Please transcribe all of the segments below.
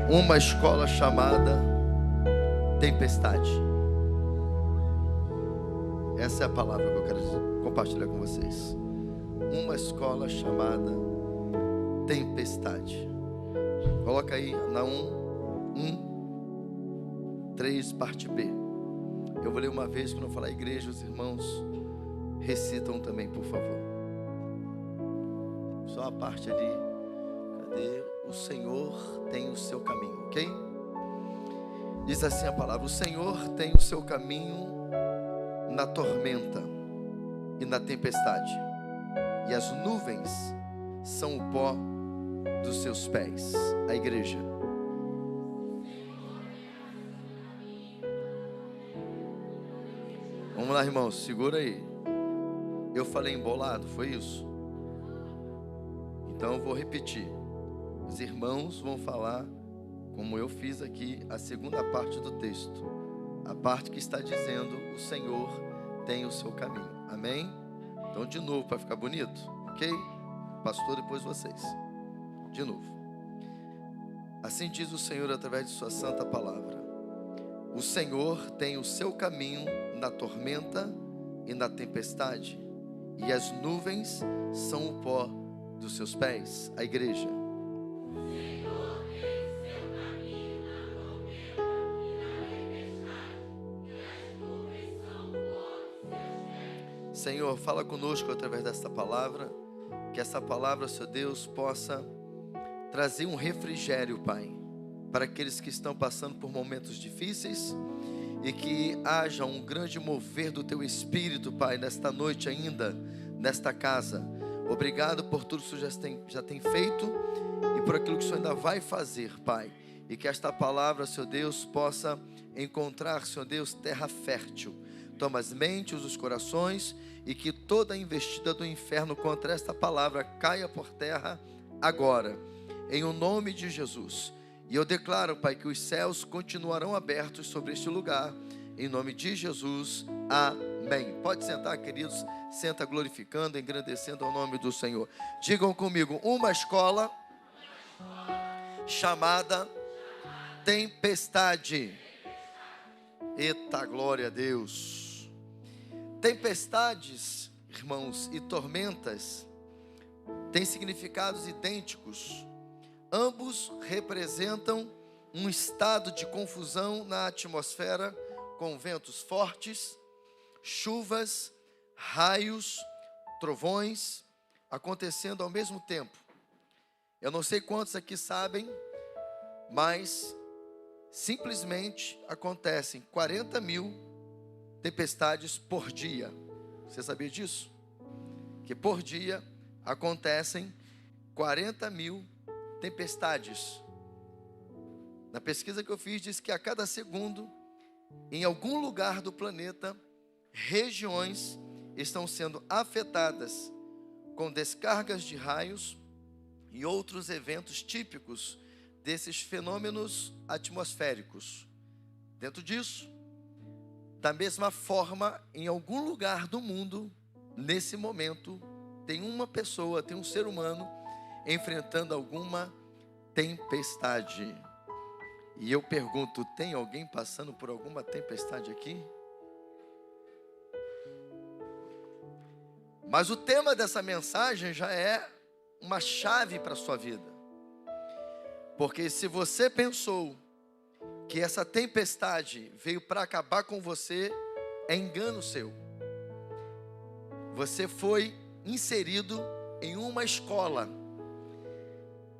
Uma escola chamada tempestade. Essa é a palavra que eu quero compartilhar com vocês. Uma escola chamada tempestade. Coloca aí na 3, parte B. Eu vou ler uma vez, quando eu falar igreja, os irmãos recitam também, por favor. Só a parte ali. Cadê? O Senhor tem o seu caminho, ok? Diz assim a palavra: o Senhor tem o seu caminho na tormenta e na tempestade, e as nuvens são o pó dos seus pés. A igreja. Vamos lá, irmãos, segura aí. Eu falei embolado, foi isso? Então eu vou repetir. Os irmãos vão falar, como eu fiz aqui, a segunda parte do texto. A parte que está dizendo: o Senhor tem o seu caminho. Amém? Então de novo, para ficar bonito, ok? Pastor, depois vocês. De novo. Assim diz o Senhor através de sua santa palavra: o Senhor tem o seu caminho na tormenta e na tempestade, e as nuvens são o pó dos seus pés. A igreja. Senhor, fala conosco através desta palavra, que essa palavra, Senhor Deus, possa trazer um refrigério, Pai, para aqueles que estão passando por momentos difíceis, e que haja um grande mover do Teu Espírito, Pai, nesta noite ainda, nesta casa. Obrigado por tudo que o Senhor já tem feito e por aquilo que o Senhor ainda vai fazer, Pai, e que esta palavra, Senhor Deus, possa encontrar, Senhor Deus, terra fértil. Toma as mentes, os corações, e que toda a investida do inferno contra esta palavra caia por terra agora, em o nome de Jesus. E eu declaro, Pai, que os céus continuarão abertos sobre este lugar, em nome de Jesus, amém. Pode sentar, queridos, senta glorificando, engrandecendo o nome do Senhor. Digam comigo: uma escola chamada tempestade. Eita, glória a Deus. Tempestades, irmãos, e tormentas têm significados idênticos. Ambos representam um estado de confusão na atmosfera, com ventos fortes, chuvas, raios, trovões acontecendo ao mesmo tempo. Eu não sei quantos aqui sabem, mas simplesmente acontecem 40 mil tempestades por dia. Você sabia disso? Que por dia acontecem 40 mil tempestades. Na pesquisa que eu fiz, diz que a cada segundo, em algum lugar do planeta, regiões estão sendo afetadas com descargas de raios e outros eventos típicos desses fenômenos atmosféricos. Dentro disso, da mesma forma, em algum lugar do mundo, nesse momento, tem uma pessoa, tem um ser humano enfrentando alguma tempestade. E eu pergunto: tem alguém passando por alguma tempestade aqui? Mas o tema dessa mensagem já é uma chave para a sua vida. Porque se você pensou que essa tempestade veio para acabar com você, é engano seu. Você foi inserido em uma escola.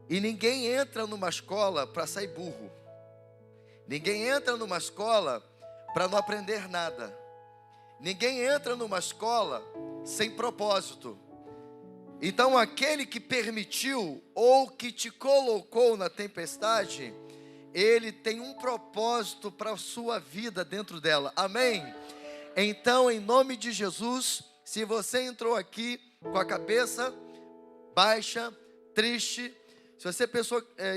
E ninguém entra numa escola para sair burro. Ninguém entra numa escola para não aprender nada. Ninguém entra numa escola sem propósito. Então aquele que permitiu ou que te colocou na tempestade, ele tem um propósito para a sua vida dentro dela. Amém? Então, em nome de Jesus, se você entrou aqui com a cabeça baixa, triste, se você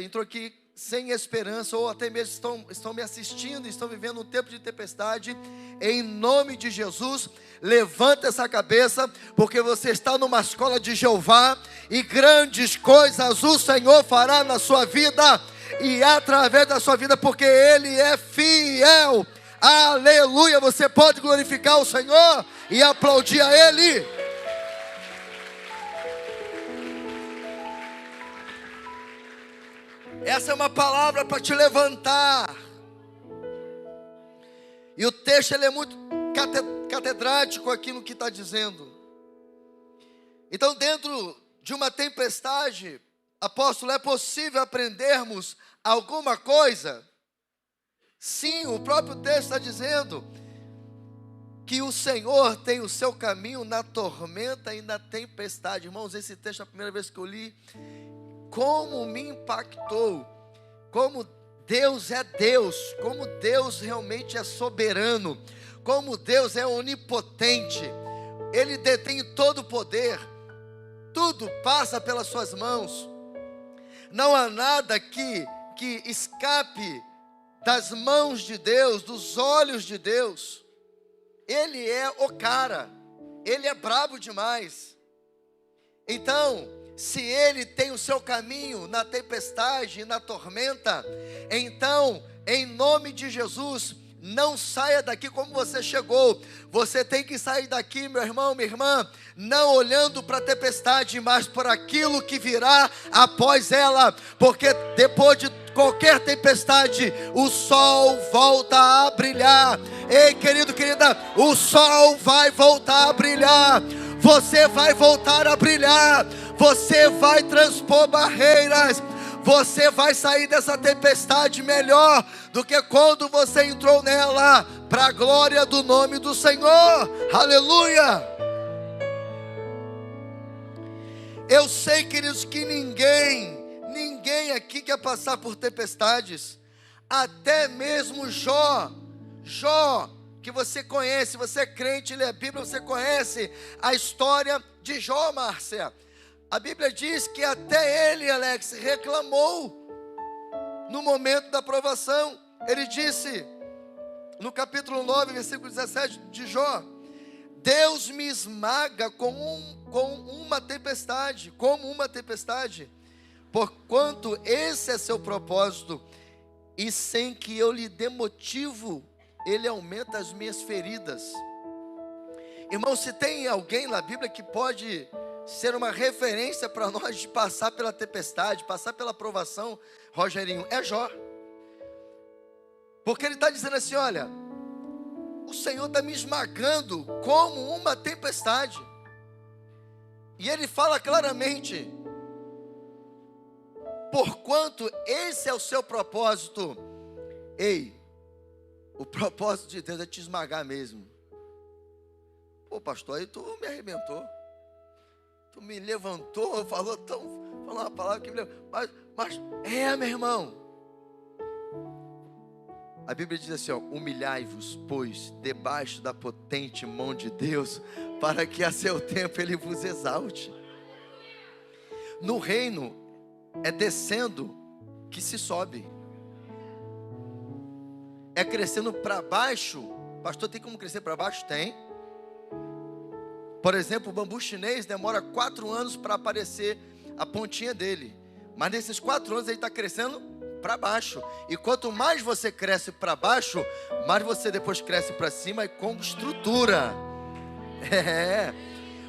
entrou aqui sem esperança, ou até mesmo estão me assistindo, estão vivendo um tempo de tempestade, em nome de Jesus, levanta essa cabeça, porque você está numa escola de Jeová, e grandes coisas o Senhor fará na sua vida, e através da sua vida, porque Ele é fiel. Aleluia! Você pode glorificar o Senhor e aplaudir a Ele. Essa é uma palavra para te levantar. E o texto ele é muito catedrático aqui no que está dizendo. Então, dentro de uma tempestade, apóstolo, é possível aprendermos alguma coisa? Sim, o próprio texto está dizendo que o Senhor tem o seu caminho na tormenta e na tempestade. Irmãos, esse texto, a primeira vez que eu li, como me impactou, como Deus é Deus, como Deus realmente é soberano, como Deus é onipotente, Ele detém todo o poder, tudo passa pelas suas mãos, não há nada que escape das mãos de Deus, dos olhos de Deus. Ele é o cara, Ele é brabo demais. Então, se Ele tem o seu caminho na tempestade e na tormenta, então, em nome de Jesus, não saia daqui como você chegou. Você tem que sair daqui, meu irmão, minha irmã, não olhando para a tempestade, mas por aquilo que virá após ela, porque depois de qualquer tempestade, o sol volta a brilhar. Ei, querido, querida, o sol vai voltar a brilhar. Você vai voltar a brilhar. Você vai transpor barreiras. Você vai sair dessa tempestade melhor do que quando você entrou nela, para a glória do nome do Senhor. Aleluia! Eu sei, queridos, que ninguém aqui quer passar por tempestades. Até mesmo Jó, que você conhece, você é crente, lê a Bíblia, você conhece a história de Jó, Márcia. A Bíblia diz que até ele, Alex, reclamou no momento da provação. Ele disse, no capítulo 9, versículo 17 de Jó: Deus me esmaga como uma tempestade, porquanto esse é seu propósito, e sem que eu lhe dê motivo, Ele aumenta as minhas feridas. Irmão, se tem alguém na Bíblia que pode ser uma referência para nós de passar pela tempestade, passar pela provação, Rogerinho, é Jó. Porque ele está dizendo assim: olha, o Senhor está me esmagando como uma tempestade. E ele fala claramente: porquanto esse é o seu propósito. Ei, o propósito de Deus é te esmagar mesmo. Pô, pastor, aí tu me arrebentou. Tu me levantou, falou uma palavra que me levantou. Mas meu irmão. A Bíblia diz assim, ó: humilhai-vos, pois, debaixo da potente mão de Deus, para que a seu tempo Ele vos exalte. No reino, é descendo que se sobe. É crescendo para baixo. Pastor, tem como crescer para baixo? Tem. Por exemplo, o bambu chinês demora 4 anos para aparecer a pontinha dele. Mas nesses 4 anos ele está crescendo para baixo. E quanto mais você cresce para baixo, mais você depois cresce para cima e com estrutura.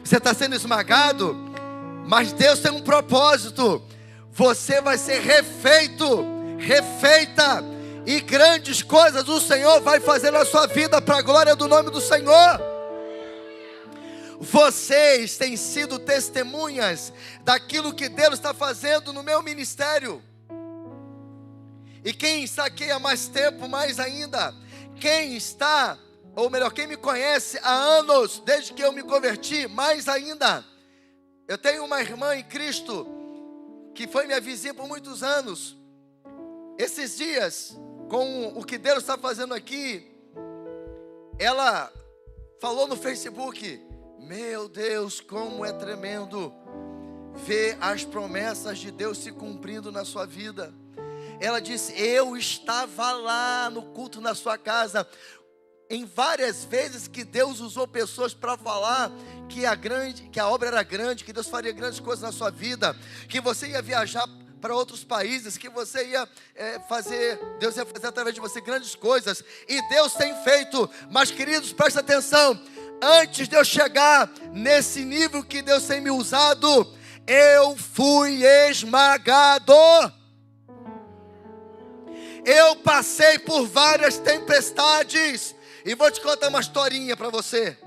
Você está sendo esmagado, mas Deus tem um propósito. Você vai ser refeita. E grandes coisas o Senhor vai fazer na sua vida para a glória do nome do Senhor. Vocês têm sido testemunhas daquilo que Deus está fazendo no meu ministério. E quem está aqui há mais tempo, mais ainda, quem me conhece há anos, desde que eu me converti, mais ainda. Eu tenho uma irmã em Cristo, que foi minha vizinha por muitos anos. Esses dias, com o que Deus está fazendo aqui, ela falou no Facebook: meu Deus, como é tremendo ver as promessas de Deus se cumprindo na sua vida. Ela disse: eu estava lá no culto na sua casa, em várias vezes que Deus usou pessoas para falar que a obra era grande, que Deus faria grandes coisas na sua vida, que você ia viajar para outros países, que você ia fazer, Deus ia fazer através de você grandes coisas, e Deus tem feito. Mas queridos, presta atenção, antes de eu chegar nesse nível que Deus tem me usado, eu fui esmagado. Eu passei por várias tempestades. E vou te contar uma historinha para você.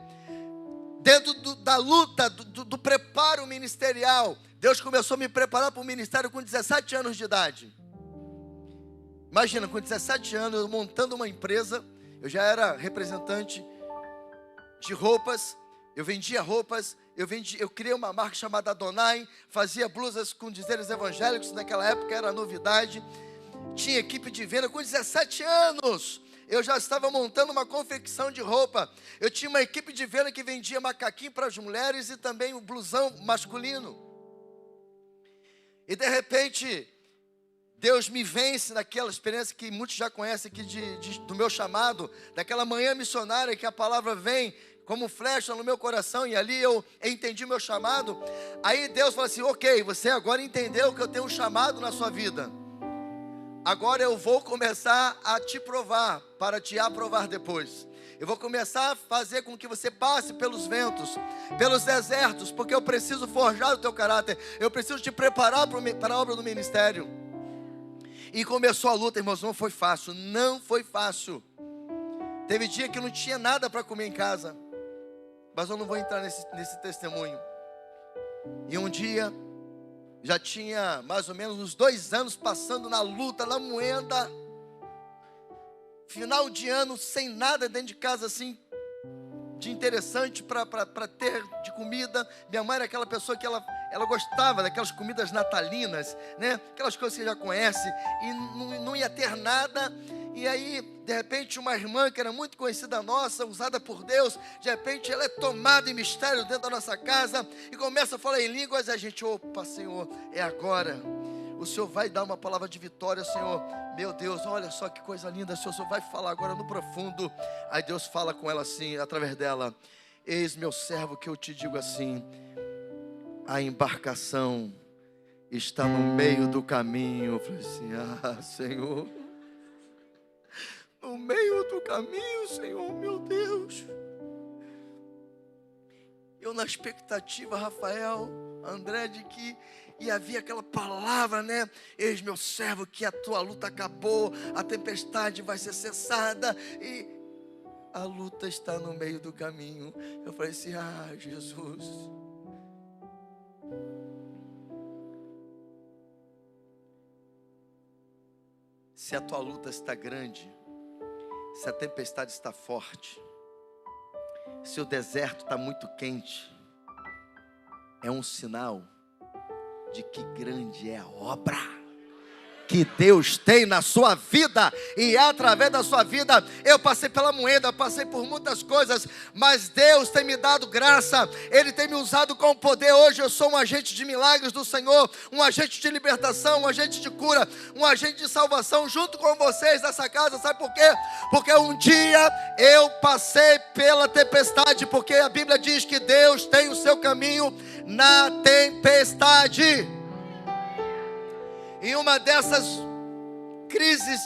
Dentro da luta, do preparo ministerial, Deus começou a me preparar para o ministério com 17 anos de idade. Imagina, com 17 anos, eu montando uma empresa. Eu já era representante de roupas. Eu vendia roupas. Eu criei uma marca chamada Adonai. Fazia blusas com dizeres evangélicos. Naquela época era novidade. Tinha equipe de venda. Com 17 anos, eu já estava montando uma confecção de roupa. Eu tinha uma equipe de venda que vendia macaquinho para as mulheres e também o blusão masculino. E de repente, Deus me vence naquela experiência que muitos já conhecem aqui do meu chamado, daquela manhã missionária que a palavra vem como flecha no meu coração, e ali eu entendi meu chamado. Aí Deus falou assim: ok, você agora entendeu que eu tenho um chamado na sua vida. Agora eu vou começar a te provar, para te aprovar depois. Eu vou começar a fazer com que você passe pelos ventos, pelos desertos, porque eu preciso forjar o teu caráter. Eu preciso te preparar para a obra do ministério. E começou a luta, irmãos, não foi fácil, não foi fácil. Teve dia que não tinha nada para comer em casa, mas eu não vou entrar nesse testemunho. E um dia, já tinha mais ou menos uns 2 anos passando na luta, na moenda. Final de ano, sem nada dentro de casa assim, de interessante para ter de comida. Minha mãe era aquela pessoa que ela gostava daquelas comidas natalinas, né? Aquelas coisas que você já conhece. E não ia ter nada. E aí, de repente, uma irmã que era muito conhecida nossa, usada por Deus, de repente ela é tomada em mistério dentro da nossa casa e começa a falar em línguas. A gente, opa, Senhor, é agora. O Senhor vai dar uma palavra de vitória, Senhor. Meu Deus, olha só que coisa linda, Senhor. O Senhor vai falar agora no profundo. Aí Deus fala com ela assim, através dela: eis meu servo, que eu te digo assim: a embarcação está no meio do caminho. Eu falei assim: Senhor, no meio do caminho, Senhor, meu Deus. Eu na expectativa, Rafael, André, de que e havia aquela palavra, né? Eis meu servo, que a tua luta acabou, a tempestade vai ser cessada e a luta está no meio do caminho. Eu falei assim: Jesus. Se a tua luta está grande, se a tempestade está forte, se o deserto está muito quente, é um sinal de que grande é a obra que Deus tem na sua vida. E através da sua vida, eu passei pela moeda, passei por muitas coisas, mas Deus tem me dado graça, Ele tem me usado com poder. Hoje eu sou um agente de milagres do Senhor, um agente de libertação, um agente de cura, um agente de salvação, junto com vocês nessa casa. Sabe por quê? Porque um dia eu passei pela tempestade, porque a Bíblia diz que Deus tem o seu caminho na tempestade. Em uma dessas crises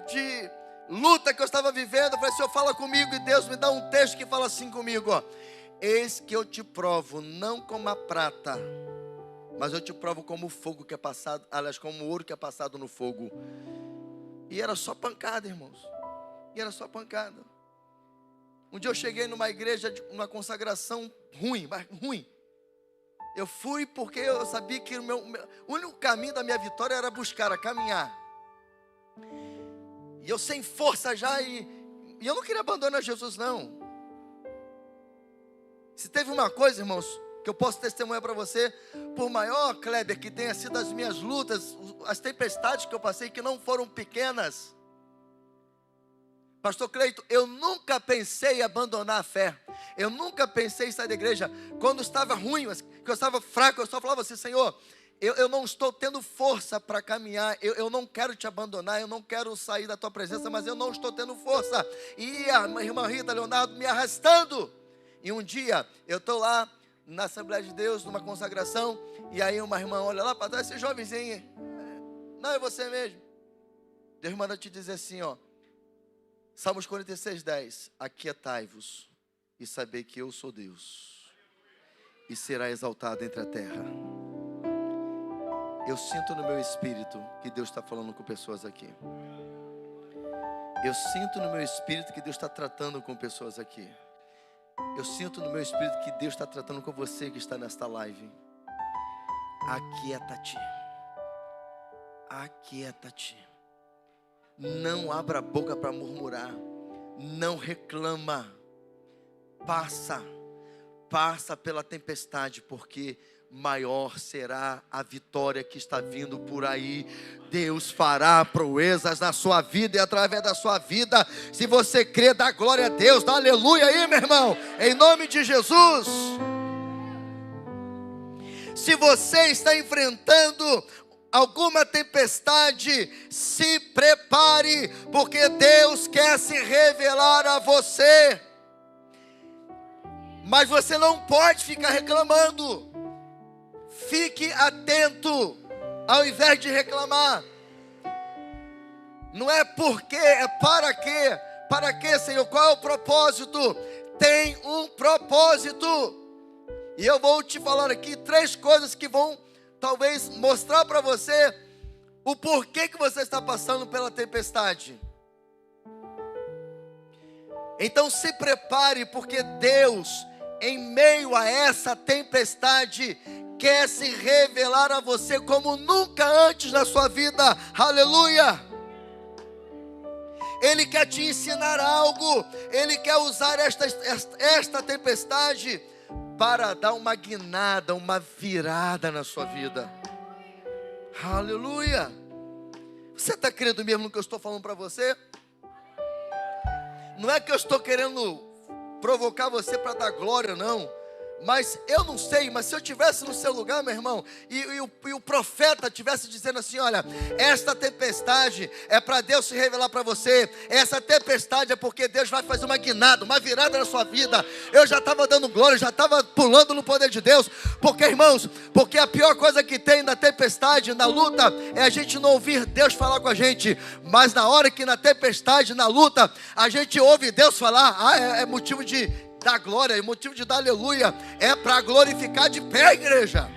de luta que eu estava vivendo, eu falei: Senhor, fala comigo. E Deus me dá um texto que fala assim comigo, ó: eis que eu te provo, não como a prata, mas eu te provo como o fogo que é passado, aliás, como o ouro que é passado no fogo. E era só pancada, irmãos. E era só pancada. Um dia eu cheguei numa igreja, uma consagração ruim, mas ruim. Eu fui porque eu sabia que o único caminho da minha vitória era buscar, a caminhar. E eu sem força já, e eu não queria abandonar Jesus, não. Se teve uma coisa, irmãos, que eu posso testemunhar para você, por maior, Kleber, que tenha sido as minhas lutas, as tempestades que eu passei, que não foram pequenas. Pastor Cleito, eu nunca pensei em abandonar a fé. Eu nunca pensei em sair da igreja. Quando estava ruim, que eu estava fraco, eu só falava assim: Senhor, eu não estou tendo força para caminhar. Eu não quero te abandonar, eu não quero sair da tua presença, mas eu não estou tendo força. E a irmã Rita Leonardo me arrastando. E um dia, eu estou lá na Assembleia de Deus, numa consagração, e aí uma irmã olha lá para trás, esse jovenzinho, não é você mesmo. Deus manda te dizer assim, ó, Salmos 46:10, aquietai-vos e sabei que eu sou Deus, e será exaltado entre a terra. Eu sinto no meu espírito que Deus está falando com pessoas aqui. Eu sinto no meu espírito que Deus está tratando com pessoas aqui. Eu sinto no meu espírito que Deus está tratando com você que está nesta live. Aquieta-te. Aquieta-te. Não abra a boca para murmurar. Não reclama. Passa pela tempestade, porque maior será a vitória que está vindo por aí. Deus fará proezas na sua vida e através da sua vida. Se você crê, dá glória a Deus, dá aleluia aí, meu irmão, em nome de Jesus. Se você está enfrentando alguma tempestade, se prepare, porque Deus quer se revelar a você. Mas você não pode ficar reclamando. Fique atento, ao invés de reclamar. Não é porque, é para quê? Para quê, Senhor? Qual é o propósito? Tem um propósito. E eu vou te falar aqui 3 coisas que vão talvez mostrar para você o porquê que você está passando pela tempestade. Então se prepare, porque Deus, em meio a essa tempestade, quer se revelar a você como nunca antes na sua vida. Aleluia! Ele quer te ensinar algo. Ele quer usar esta tempestade para dar uma guinada, uma virada na sua vida. Aleluia! Você está crendo mesmo no que eu estou falando para você? Não é que eu estou querendo provocar você para dar glória, não. Mas eu não sei, mas se eu estivesse no seu lugar, meu irmão, e o profeta estivesse dizendo assim, olha, esta tempestade é para Deus se revelar para você, essa tempestade é porque Deus vai fazer uma guinada, uma virada na sua vida, eu já estava dando glória, já estava pulando no poder de Deus, porque irmãos, porque a pior coisa que tem na tempestade, na luta, é a gente não ouvir Deus falar com a gente, mas na hora que na tempestade, na luta, a gente ouve Deus falar, é motivo de dar glória, é motivo de dar aleluia, é para glorificar de pé, igreja.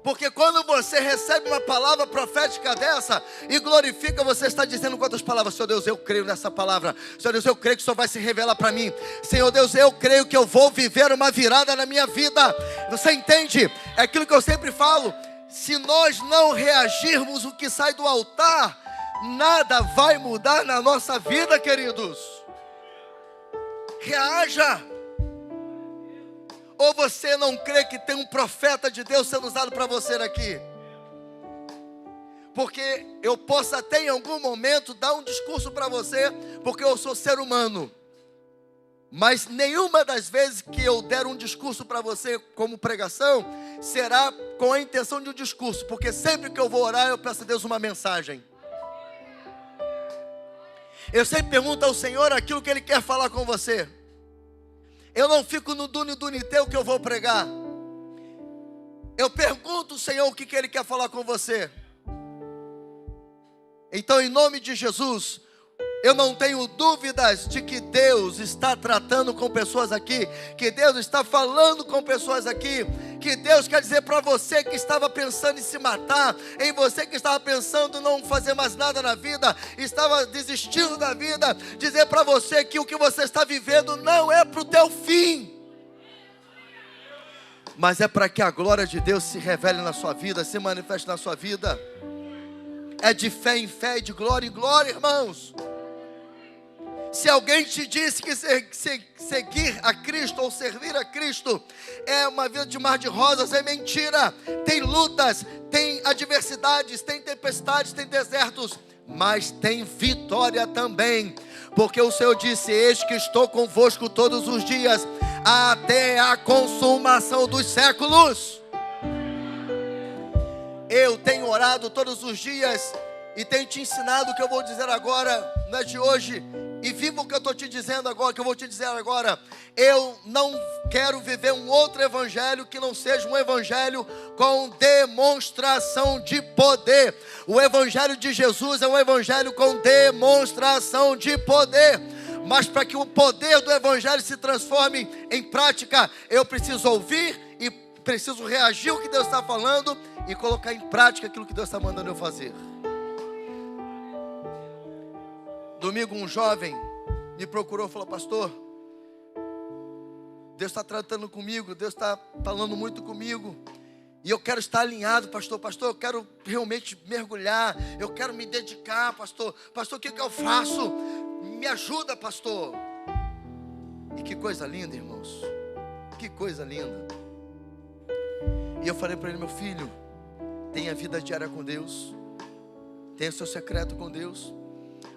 Porque quando você recebe uma palavra profética dessa e glorifica, você está dizendo quantas palavras? Senhor Deus, eu creio nessa palavra. Senhor Deus, eu creio que o Senhor vai se revelar para mim. Senhor Deus, eu creio que eu vou viver uma virada na minha vida. Você entende? É aquilo que eu sempre falo. Se nós não reagirmos o que sai do altar, nada vai mudar na nossa vida, queridos. Reaja. Ou você não crê que tem um profeta de Deus sendo usado para você aqui? Porque eu posso até em algum momento dar um discurso para você, porque eu sou ser humano. Mas nenhuma das vezes que eu der um discurso para você como pregação, será com a intenção de um discurso. Porque sempre que eu vou orar, eu peço a Deus uma mensagem. Eu sempre pergunto ao Senhor aquilo que Ele quer falar com você. Eu não fico no duniteu que eu vou pregar. Eu pergunto ao Senhor o que Ele quer falar com você. Então, em nome de Jesus, eu não tenho dúvidas de que Deus está tratando com pessoas aqui, que Deus está falando com pessoas aqui, que Deus quer dizer para você que estava pensando em se matar, em você que estava pensando em não fazer mais nada na vida, estava desistindo da vida, dizer para você que o que você está vivendo não é para o teu fim, mas é para que a glória de Deus se revele na sua vida, se manifeste na sua vida. É de fé em fé, de glória em glória, irmãos. Se alguém te disse que seguir a Cristo ou servir a Cristo é uma vida de mar de rosas, é mentira. Tem lutas, tem adversidades, tem tempestades, tem desertos, mas tem vitória também. Porque o Senhor disse, eis que estou convosco todos os dias, até a consumação dos séculos. Eu tenho orado todos os dias e tenho te ensinado o que eu vou dizer agora, não é de hoje, E viva o que eu estou te dizendo agora, que eu vou te dizer agora. Eu não quero viver um outro evangelho que não seja um evangelho com demonstração de poder. O evangelho de Jesus é um evangelho com demonstração de poder. Mas para que o poder do evangelho se transforme em prática, eu preciso ouvir e preciso reagir ao que Deus está falando e colocar em prática aquilo que Deus está mandando eu fazer. Domingo um jovem me procurou e falou: pastor, Deus está tratando comigo, Deus está falando muito comigo, e eu quero estar alinhado, pastor, eu quero realmente mergulhar, eu quero me dedicar, pastor, o que eu faço? Me ajuda, pastor. E que coisa linda, irmãos, que coisa linda. E eu falei para ele: meu filho, tenha vida diária com Deus, tenha seu secreto com Deus.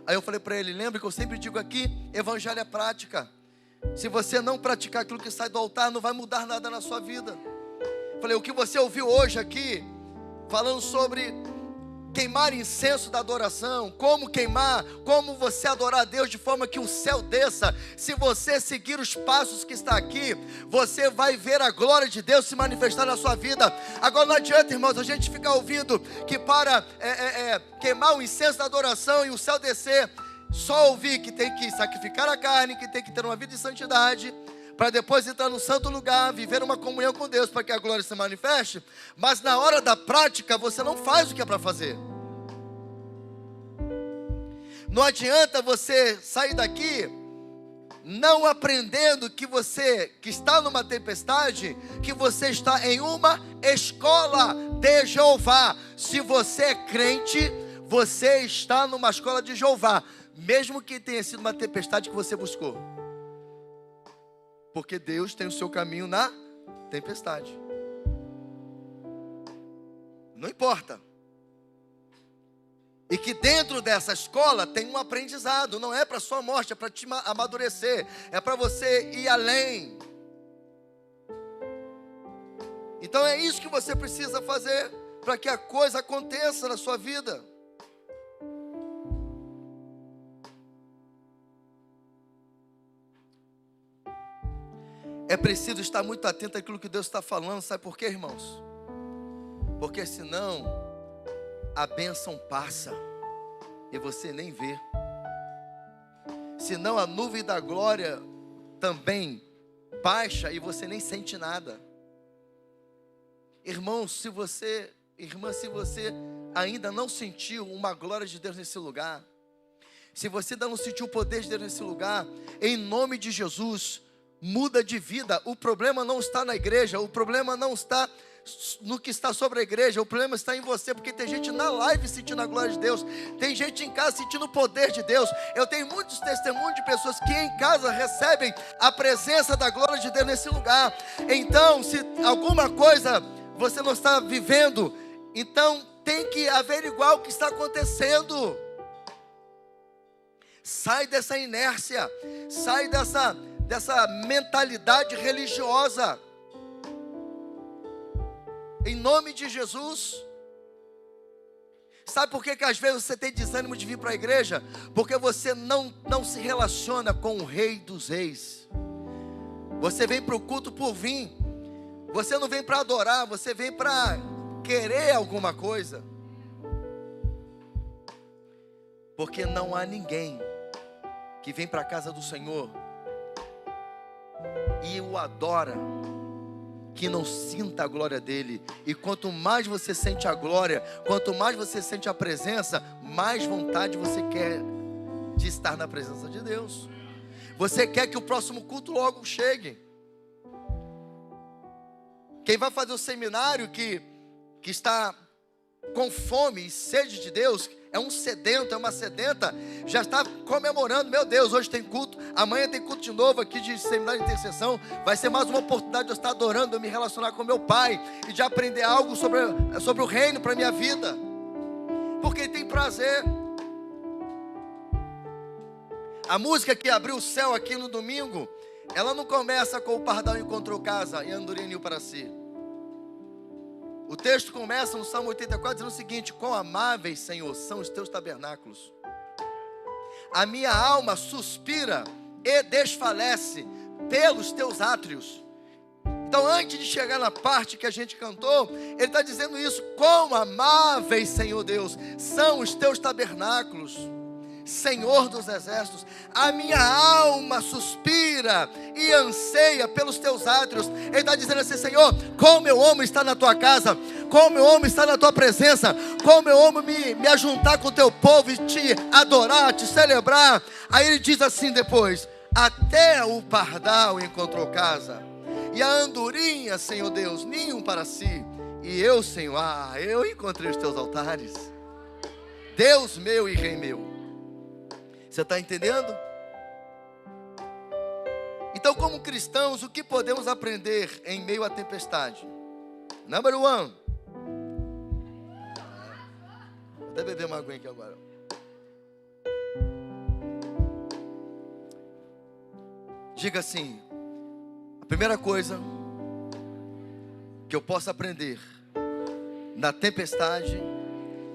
Aí eu falei para ele: lembra que eu sempre digo aqui, evangelho é prática. Se você não praticar aquilo que sai do altar, não vai mudar nada na sua vida. Falei: o que você ouviu hoje aqui, falando sobre queimar incenso da adoração, como queimar, como você adorar a Deus de forma que o céu desça. Se você seguir os passos que está aqui, você vai ver a glória de Deus se manifestar na sua vida. Agora não adianta, irmãos, a gente ficar ouvindo que para queimar o incenso da adoração e o céu descer, só ouvir que tem que sacrificar a carne, que tem que ter uma vida de santidade, para depois entrar no santo lugar, viver uma comunhão com Deus, para que a glória se manifeste. Mas na hora da prática, você não faz o que é para fazer. Não adianta você sair daqui não aprendendo que você, que está numa tempestade, que você está em uma escola de Jeová. Se você é crente, você está numa escola de Jeová, mesmo que tenha sido uma tempestade que você buscou. Porque Deus tem o seu caminho na tempestade. Não importa. E que dentro dessa escola tem um aprendizado. Não é para sua morte, é para te amadurecer. É para você ir além. Então é isso que você precisa fazer para que a coisa aconteça na sua vida. É preciso estar muito atento àquilo que Deus está falando. Sabe por quê, irmãos? Porque senão a bênção passa e você nem vê. Senão a nuvem da glória também baixa e você nem sente nada. Irmão, se você ainda não sentiu uma glória de Deus nesse lugar, se você ainda não sentiu o poder de Deus nesse lugar, em nome de Jesus, muda de vida. O problema não está na igreja, o problema não está no que está sobre a igreja, o problema está em você, porque tem gente na live sentindo a glória de Deus, tem gente em casa sentindo o poder de Deus. Eu tenho muitos testemunhos de pessoas que em casa recebem a presença da glória de Deus nesse lugar. Então, se alguma coisa você não está vivendo, então tem que averiguar o que está acontecendo. Sai dessa inércia, sai dessa mentalidade religiosa. Em nome de Jesus. Sabe por que às vezes você tem desânimo de vir para a igreja? Porque você não se relaciona com o Rei dos Reis. Você vem para o culto por vir. Você não vem para adorar, você vem para querer alguma coisa. Porque não há ninguém que vem para a casa do Senhor e o adora que não sinta a glória dele. E quanto mais você sente a glória, quanto mais você sente a presença, mais vontade você quer de estar na presença de Deus. Você quer que o próximo culto logo chegue. Quem vai fazer o seminário que está com fome e sede de Deus, é um sedento, é uma sedenta, já está comemorando. Meu Deus, hoje tem culto, amanhã tem culto de novo aqui de seminário de intercessão. Vai ser mais uma oportunidade de eu estar adorando, de eu me relacionar com meu Pai e de aprender algo sobre o reino para a minha vida, porque Ele tem prazer. A música que abriu o céu aqui no domingo, ela não começa com o pardal encontrou casa e a andorinha uniu para si. O texto começa no Salmo 84 dizendo o seguinte: quão amáveis, Senhor, são os teus tabernáculos. A minha alma suspira e desfalece pelos teus átrios. Então, antes de chegar na parte que a gente cantou, ele está dizendo isso: quão amáveis, Senhor Deus, são os teus tabernáculos, Senhor dos exércitos. A minha alma suspira e anseia pelos teus átrios. Ele está dizendo assim: Senhor, como eu amo estar na tua casa, como eu amo estar na tua presença, como eu amo me ajuntar com o teu povo e te adorar, te celebrar. Aí ele diz assim depois: até o pardal encontrou casa, e a andorinha, Senhor Deus, ninho para si. E eu, Senhor, eu encontrei os teus altares, Deus meu e Rei meu. Você está entendendo? Então, como cristãos, o que podemos aprender em meio à tempestade? Number one. Vou até beber uma aguinha aqui agora. Diga assim: a primeira coisa que eu posso aprender na tempestade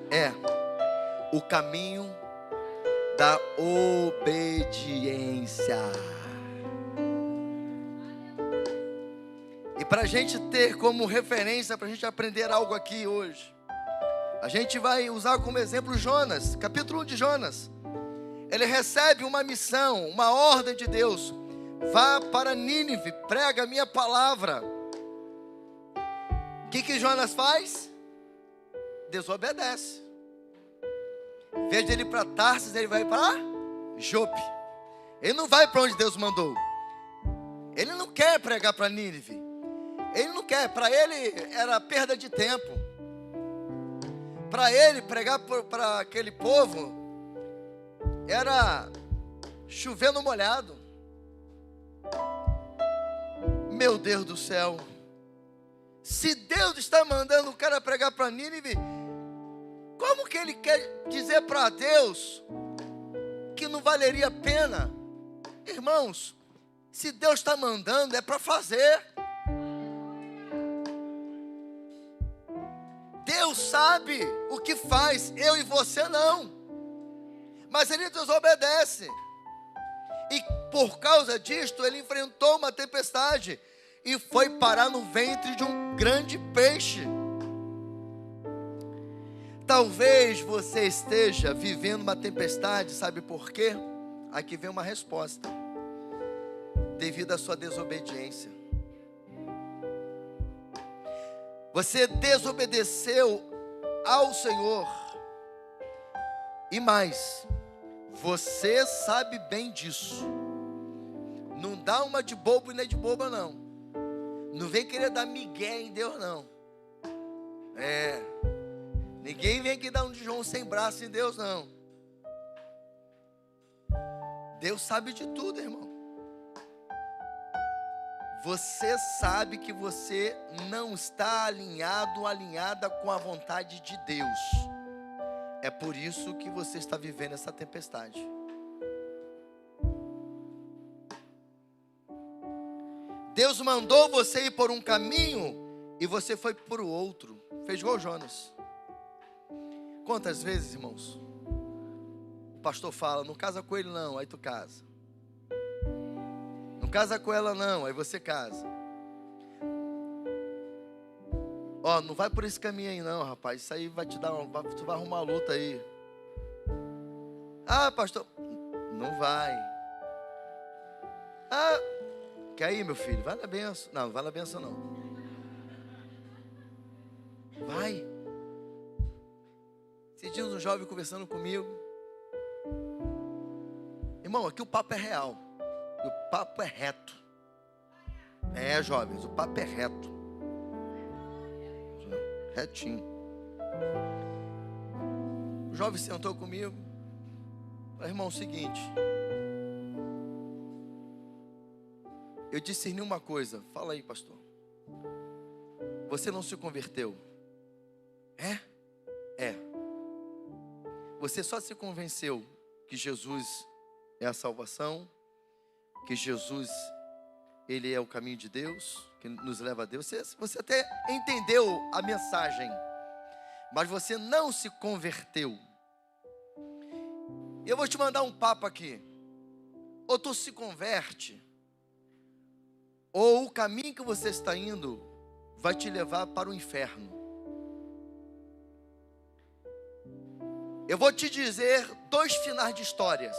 é o caminho da obediência. E para a gente ter como referência, para a gente aprender algo aqui hoje, a gente vai usar como exemplo Jonas, capítulo 1 de Jonas. Ele recebe uma missão, uma ordem de Deus: vá para Nínive, prega a minha palavra. O que Jonas faz? Desobedece. Em vez de ele ir para Tarsis, ele vai para Jope. Ele não vai para onde Deus mandou. Ele não quer pregar para Nínive. Ele não quer. Para ele era perda de tempo. Para ele pregar para aquele povo era chover no molhado. Meu Deus do céu. Se Deus está mandando o cara pregar para Nínive, como que ele quer dizer para Deus que não valeria a pena? Irmãos, se Deus está mandando, é para fazer. Deus sabe o que faz, eu e você não. Mas ele desobedece. E por causa disto, ele enfrentou uma tempestade e foi parar no ventre de um grande peixe. Talvez você esteja vivendo uma tempestade, sabe por quê? Aqui vem uma resposta: devido à sua desobediência. Você desobedeceu ao Senhor. E mais, você sabe bem disso. Não dá uma de bobo e nem de boba não. Não vem querer dar migué em Deus não. Ninguém vem aqui dar um de João sem braço em Deus, não. Deus sabe de tudo, irmão. Você sabe que você não está alinhada com a vontade de Deus. É por isso que você está vivendo essa tempestade. Deus mandou você ir por um caminho e você foi por o outro. Fez igual Jonas. Quantas vezes, irmãos, o pastor fala: não casa com ele não, aí tu casa. Não casa com ela não, aí você casa. Não vai por esse caminho aí não, rapaz, isso aí vai te dar tu vai arrumar luta aí. Pastor, não vai. Quer ir, meu filho? Vai na benção. Não vai na benção não. Vai. Esses dias um jovem conversando comigo. Irmão, aqui o papo é real. O papo é reto. Jovens, o papo é reto. Retinho. O jovem sentou comigo. Falei: irmão, é o seguinte. Eu discerni uma coisa. Fala aí, pastor. Você não se converteu? É. Você só se convenceu que Jesus é a salvação, que Jesus, Ele é o caminho de Deus, que nos leva a Deus. Você até entendeu a mensagem, mas você não se converteu. Eu vou te mandar um papo aqui. Ou tu se converte, ou o caminho que você está indo vai te levar para o inferno. Eu vou te dizer 2 finais de histórias.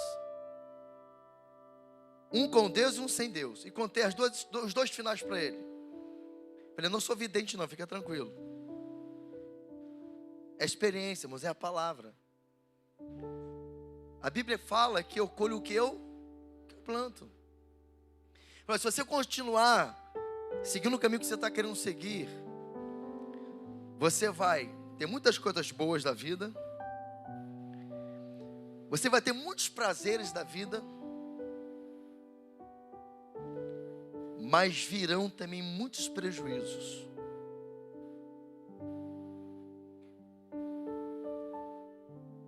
Um com Deus e um sem Deus. E contei os dois finais para ele. Falei, não sou vidente não, fica tranquilo. É experiência, irmãos, é a palavra. A Bíblia fala que eu colho o que eu planto. Mas se você continuar seguindo o caminho que você está querendo seguir, você vai ter muitas coisas boas da vida, você vai ter muitos prazeres da vida, mas virão também muitos prejuízos.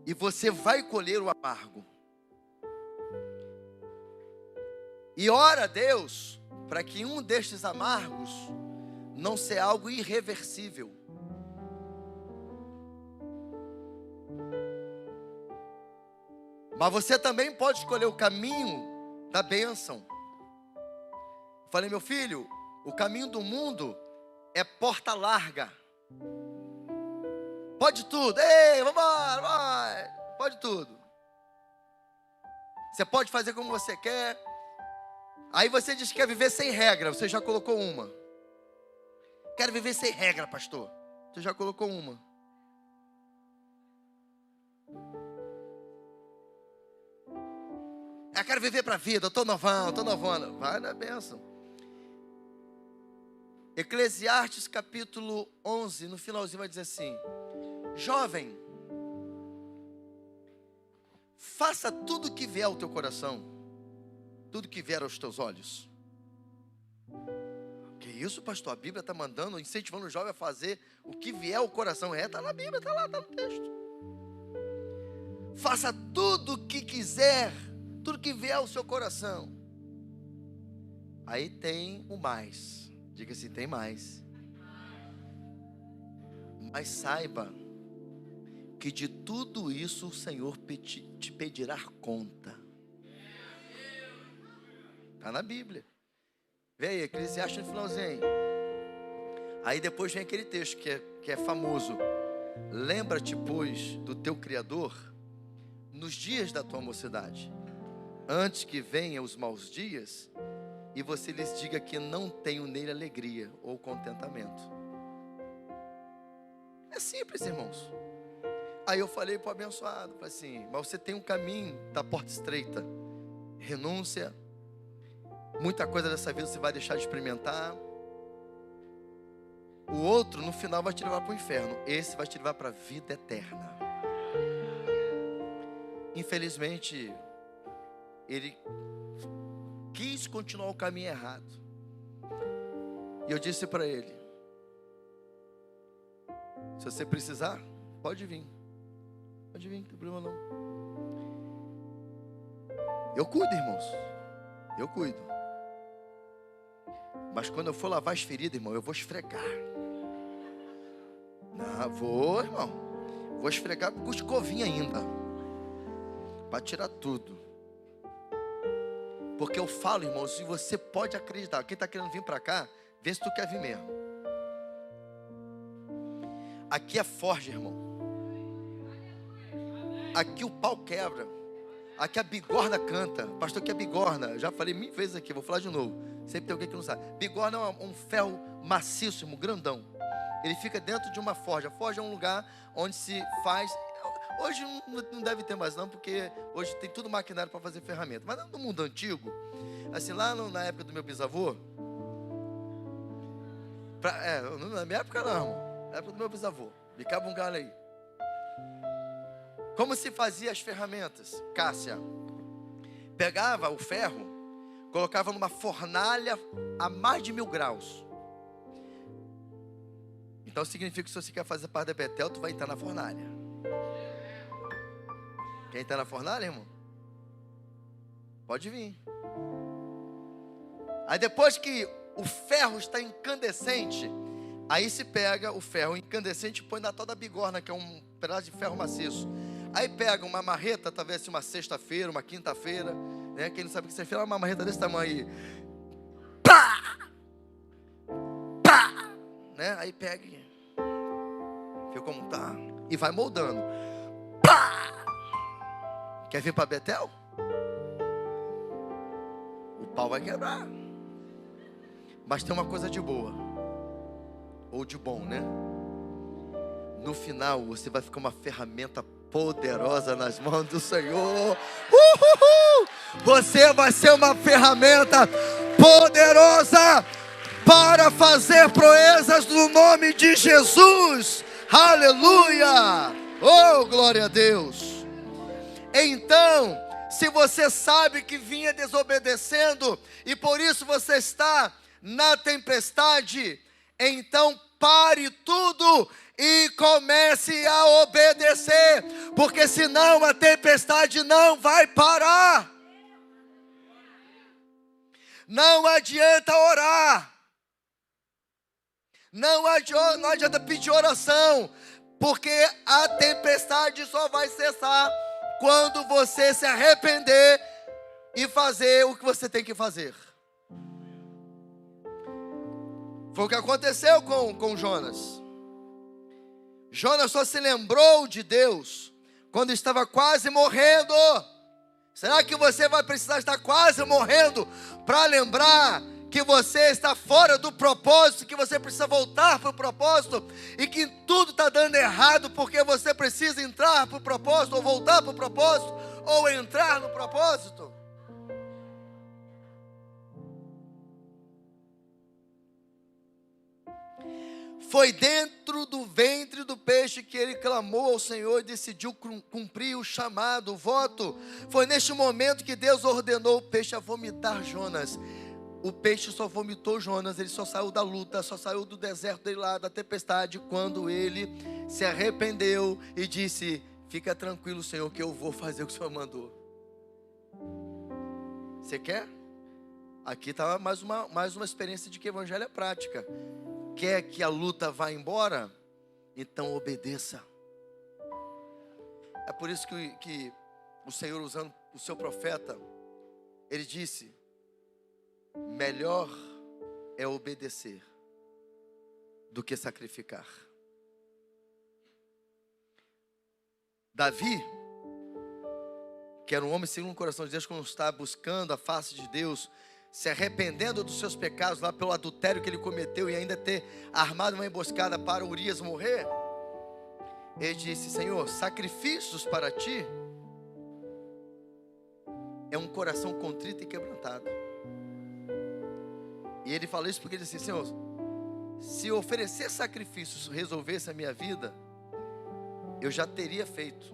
E você vai colher o amargo. E ora a Deus para que um destes amargos não seja algo irreversível. Mas você também pode escolher o caminho da bênção. Falei, meu filho, o caminho do mundo é porta larga. Pode tudo, ei, vambora, vai, pode tudo. Você pode fazer como você quer. Aí você diz que quer viver sem regra, você já colocou uma. Quero viver sem regra, pastor. Você já colocou uma. Eu quero viver para a vida, eu estou novão, estou novona. Vai na bênção. Eclesiastes capítulo 11, no finalzinho vai dizer assim: jovem, faça tudo o que vier ao teu coração, tudo que vier aos teus olhos. Que isso, pastor? A Bíblia está mandando, incentivando o jovem a fazer o que vier ao coração. Está na Bíblia, está lá, está no texto. Faça tudo o que quiser, tudo que vier ao seu coração. Aí tem o mais. Diga assim, tem mais. Mas saiba que de tudo isso o Senhor te pedirá conta. Está na Bíblia. Vê aí, Eclesiastes no finalzinho. Aí depois vem aquele texto que é famoso. Lembra-te, pois, do teu Criador nos dias da tua mocidade, antes que venham os maus dias e você lhes diga que não tenho nele alegria ou contentamento. É simples, irmãos. Aí eu falei para o abençoado, falei assim, mas você tem um caminho da porta estreita. Renúncia. Muita coisa dessa vida você vai deixar de experimentar. O outro, no final, vai te levar para o inferno. Esse vai te levar para a vida eterna. Infelizmente, ele quis continuar o caminho errado. E eu disse para ele: se você precisar, pode vir. Pode vir, não tem problema não. Eu cuido, irmãos. Eu cuido. Mas quando eu for lavar as feridas, irmão, eu vou esfregar. Não, vou, irmão. Vou esfregar com escovinha ainda. Para tirar tudo. Porque eu falo, irmãos, se você pode acreditar. Quem está querendo vir para cá, vê se tu quer vir mesmo. Aqui é forja, irmão. Aqui o pau quebra. Aqui a bigorna canta. Pastor, aqui é bigorna. Já falei 1000 vezes aqui, vou falar de novo. Sempre tem alguém que não sabe. Bigorna é um ferro maciço, irmão, grandão. Ele fica dentro de uma forja. A forja é um lugar onde se faz... Hoje não deve ter mais não, porque hoje tem tudo maquinário para fazer ferramenta. Mas no mundo antigo, assim, lá na época do meu bisavô... na minha época não, irmão. Na época do meu bisavô. Bicava um galho aí. Como se fazia as ferramentas? Cássia pegava o ferro, colocava numa fornalha a mais de 1000 graus. Então significa que se você quer fazer parte da Betel, tu vai entrar na fornalha. Quem está na fornalha, irmão? Pode vir. Aí depois que o ferro está incandescente, aí se pega o ferro incandescente e põe na tal da bigorna, que é um pedaço de ferro maciço. Aí pega uma marreta, talvez uma sexta-feira, uma quinta-feira, né? Quem não sabe o que você fez, uma marreta desse tamanho aí. Pá! Pá! Né? Aí pega e viu como tá? E vai moldando. Pá! Quer vir para Betel? O pau vai quebrar. Mas tem uma coisa de boa. Ou de bom, né? No final, você vai ficar uma ferramenta poderosa nas mãos do Senhor. Você vai ser uma ferramenta poderosa para fazer proezas no nome de Jesus. Aleluia! Oh, glória a Deus! Então, se você sabe que vinha desobedecendo e por isso você está na tempestade, então pare tudo e comece a obedecer, porque senão a tempestade não vai parar. Não adianta orar, não adianta pedir oração, porque a tempestade só vai cessar quando você se arrepender e fazer o que você tem que fazer. Foi o que aconteceu com Jonas. Jonas só se lembrou de Deus quando estava quase morrendo. Será que você vai precisar estar quase morrendo para lembrar que você está fora do propósito, que você precisa voltar para o propósito e que tudo está dando errado porque você precisa entrar para o propósito, ou voltar para o propósito, ou entrar no propósito? Foi dentro do ventre do peixe que ele clamou ao Senhor e decidiu cumprir o chamado, o voto. Foi neste momento que Deus ordenou o peixe a vomitar Jonas. O peixe só vomitou Jonas, ele só saiu da luta, só saiu do deserto dele lá, da tempestade, quando ele se arrependeu e disse: fica tranquilo, Senhor, que eu vou fazer o que o Senhor mandou. Você quer? Aqui está mais uma experiência de que o evangelho é prática. Quer que a luta vá embora? Então obedeça. É por isso que o Senhor, usando o seu profeta, ele disse: melhor é obedecer do que sacrificar. Davi, que era um homem segundo o coração de Deus, quando está buscando a face de Deus, se arrependendo dos seus pecados lá pelo adultério que ele cometeu e ainda ter armado uma emboscada para Urias morrer, ele disse: Senhor, sacrifícios para ti é um coração contrito e quebrantado. E ele falou isso porque ele disse assim: Senhor, se oferecer sacrifícios resolvesse a minha vida, eu já teria feito.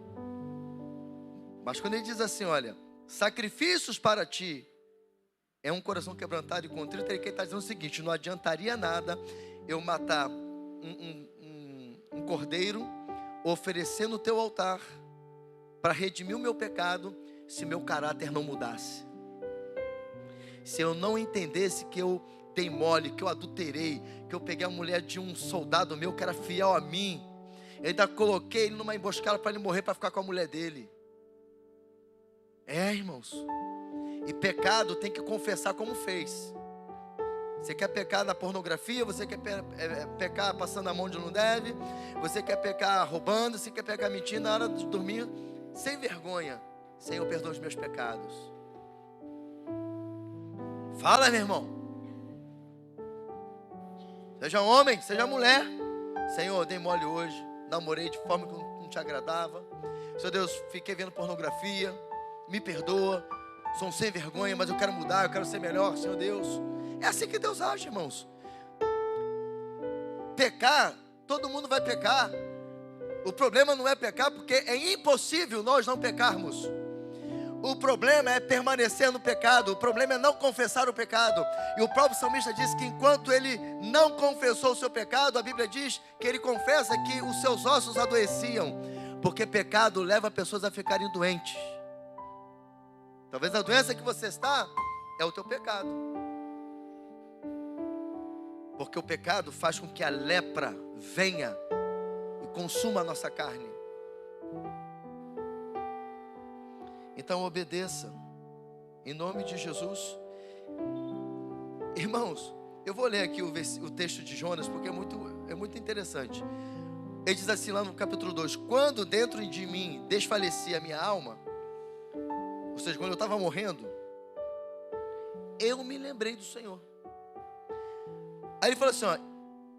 Mas quando ele diz assim, olha, sacrifícios para ti é um coração quebrantado e contrito, ele está dizendo o seguinte: não adiantaria nada eu matar um cordeiro, oferecer no teu altar para redimir o meu pecado, se meu caráter não mudasse. Se eu não entendesse que eu dei mole, que eu adulterei, que eu peguei a mulher de um soldado meu que era fiel a mim, eu ainda coloquei ele numa emboscada para ele morrer, para ficar com a mulher dele. Irmãos, e pecado tem que confessar como fez. Você quer pecar na pornografia, você quer pecar passando a mão onde não deve, você quer pecar roubando, você quer pecar mentindo na hora de dormir, sem vergonha: Senhor, perdoa os meus pecados. Fala, meu irmão. Seja homem, seja mulher. Senhor, eu dei mole hoje, namorei de forma que não te agradava. Senhor Deus, fiquei vendo pornografia, me perdoa. Sou um sem vergonha, mas eu quero mudar, eu quero ser melhor, Senhor Deus. É assim que Deus age, irmãos. Pecar, todo mundo vai pecar. O problema não é pecar, porque é impossível nós não pecarmos. O problema é permanecer no pecado. O problema é não confessar o pecado. E o próprio salmista diz que enquanto ele não confessou o seu pecado, a Bíblia diz que ele confessa que os seus ossos adoeciam, porque pecado leva pessoas a ficarem doentes. Talvez a doença que você está é o teu pecado, porque o pecado faz com que a lepra venha e consuma a nossa carne. Então obedeça, em nome de Jesus. Irmãos, eu vou ler aqui o texto de Jonas, porque é muito interessante. Ele diz assim lá no capítulo 2: quando dentro de mim desfalecia a minha alma, ou seja, quando eu estava morrendo, eu me lembrei do Senhor. Aí ele falou assim, ó: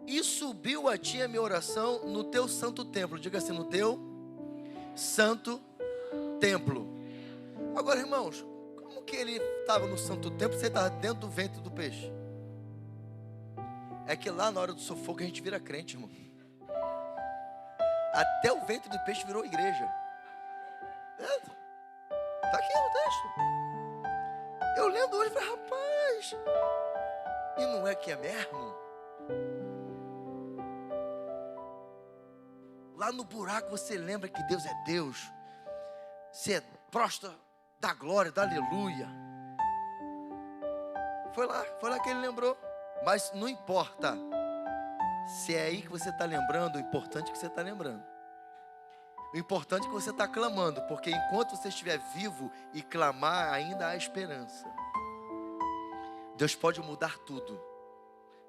e subiu a ti a minha oração no teu santo templo. Diga assim: no teu santo templo. Agora, irmãos, como que ele estava no santo templo, você estava dentro do ventre do peixe? É que lá na hora do sufoco a gente vira crente, irmão. Até o ventre do peixe virou igreja. Está aqui no texto. Eu lendo hoje, falei: rapaz, e não é que é mesmo? Lá no buraco você lembra que Deus é Deus. Você é próspero da glória, da aleluia. Foi lá que ele lembrou. Mas não importa se é aí que você está lembrando, o importante é que você está lembrando. O importante é que você está clamando, porque enquanto você estiver vivo e clamar, ainda há esperança. Deus pode mudar tudo.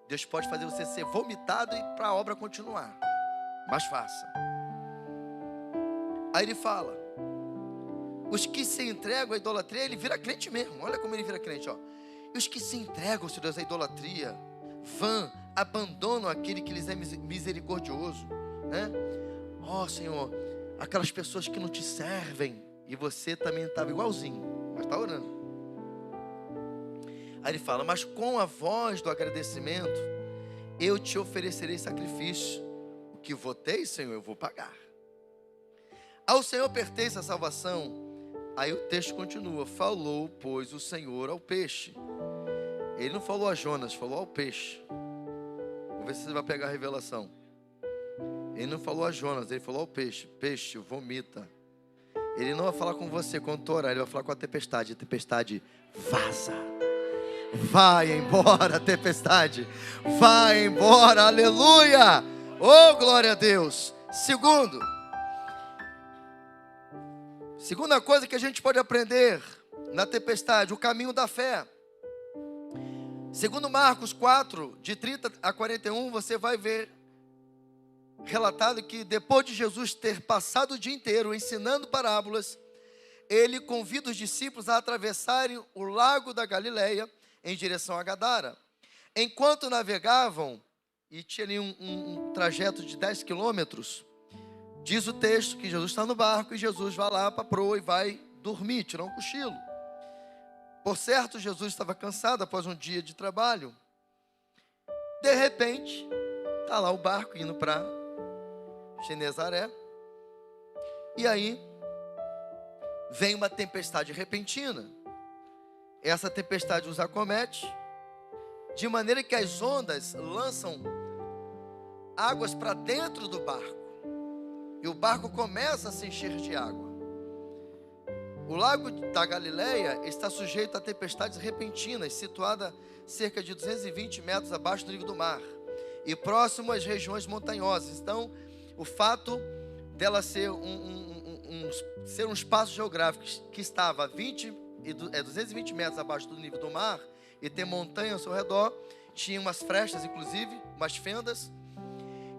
Deus pode fazer você ser vomitado e para a obra continuar. Mas faça. Aí ele fala: os que se entregam à idolatria, ele vira crente mesmo. Olha como ele vira crente, ó. E os que se entregam, Senhor Deus, à idolatria, vão, abandonam aquele que lhes é misericordioso, né? Ó Senhor, aquelas pessoas que não te servem, e você também estava igualzinho, mas está orando. Aí ele fala: mas com a voz do agradecimento, eu te oferecerei sacrifício. O que votei, Senhor, eu vou pagar. Ao Senhor pertence a salvação. Aí o texto continua: falou, pois, o Senhor ao peixe. Ele não falou a Jonas, falou ao peixe. Vamos ver se você vai pegar a revelação. Ele não falou a Jonas, ele falou ao peixe: peixe, vomita. Ele não vai falar com você quando tu orar, ele vai falar com a tempestade. A tempestade, vaza. Vai embora, tempestade. Vai embora, aleluia. Oh, glória a Deus. Segunda coisa que a gente pode aprender na tempestade: o caminho da fé. Segundo Marcos 4, de 30 a 41, você vai ver relatado que depois de Jesus ter passado o dia inteiro ensinando parábolas, ele convida os discípulos a atravessarem o lago da Galileia em direção a Gadara. Enquanto navegavam, e tinha ali um trajeto de 10 quilômetros, diz o texto que Jesus está no barco e Jesus vai lá para a proa e vai dormir, tirar um cochilo. Por certo, Jesus estava cansado após um dia de trabalho. De repente, está lá o barco indo para Genezaré. E aí, vem uma tempestade repentina. Essa tempestade os acomete, de maneira que as ondas lançam águas para dentro do barco. E o barco começa a se encher de água. O lago da Galileia está sujeito a tempestades repentinas, situada cerca de 220 metros abaixo do nível do mar e próximo às regiões montanhosas. Então, o fato dela ser um espaço geográfico que estava a 220 metros abaixo do nível do mar e ter montanha ao seu redor, tinha umas frestas, inclusive, umas fendas,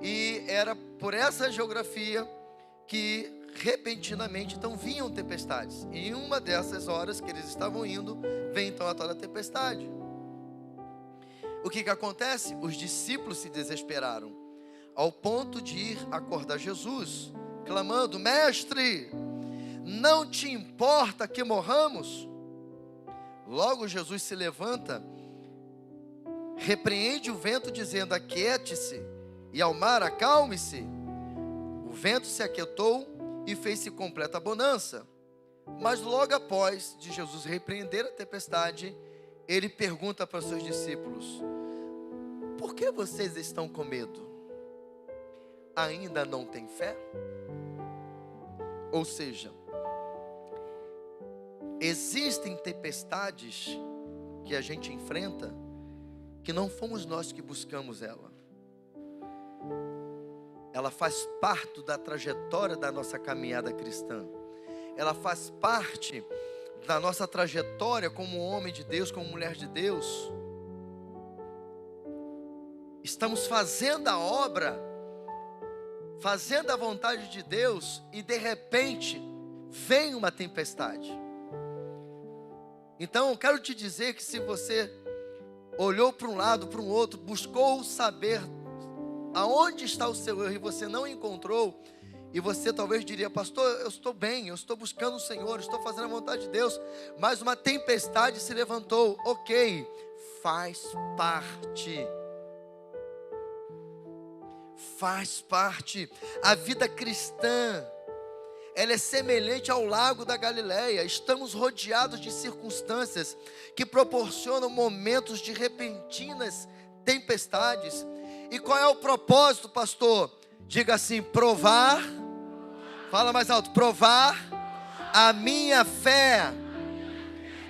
e era por essa geografia que repentinamente então vinham tempestades. E em uma dessas horas que eles estavam indo, vem então a tal da tempestade. O que acontece? Os discípulos se desesperaram ao ponto de ir acordar Jesus, clamando: mestre, não te importa que morramos? Logo Jesus se levanta, repreende o vento, dizendo: aquiete-se, e ao mar acalme-se. O vento se aquietou e fez-se completa bonança. Mas logo após de Jesus repreender a tempestade, ele pergunta para os seus discípulos: por que vocês estão com medo? Ainda não têm fé? Ou seja, existem tempestades que a gente enfrenta que não fomos nós que buscamos ela. Ela faz parte da trajetória da nossa caminhada cristã. ela faz parte da nossa trajetória como homem de Deus, como mulher de Deus. Estamos fazendo a obra, fazendo a vontade de Deus, e de repente vem uma tempestade. Então eu quero te dizer que se você olhou para um lado, para um outro, buscou saber aonde está o seu erro e você não encontrou, e você talvez diria: pastor, eu estou bem, eu estou buscando o Senhor, estou fazendo a vontade de Deus, mas uma tempestade se levantou. Ok, faz parte. Faz parte. A vida cristã, ela é semelhante ao lago da Galileia. Estamos rodeados de circunstâncias que proporcionam momentos de repentinas tempestades. E qual é o propósito, pastor? Diga assim: provar. Fala mais alto: provar a minha fé.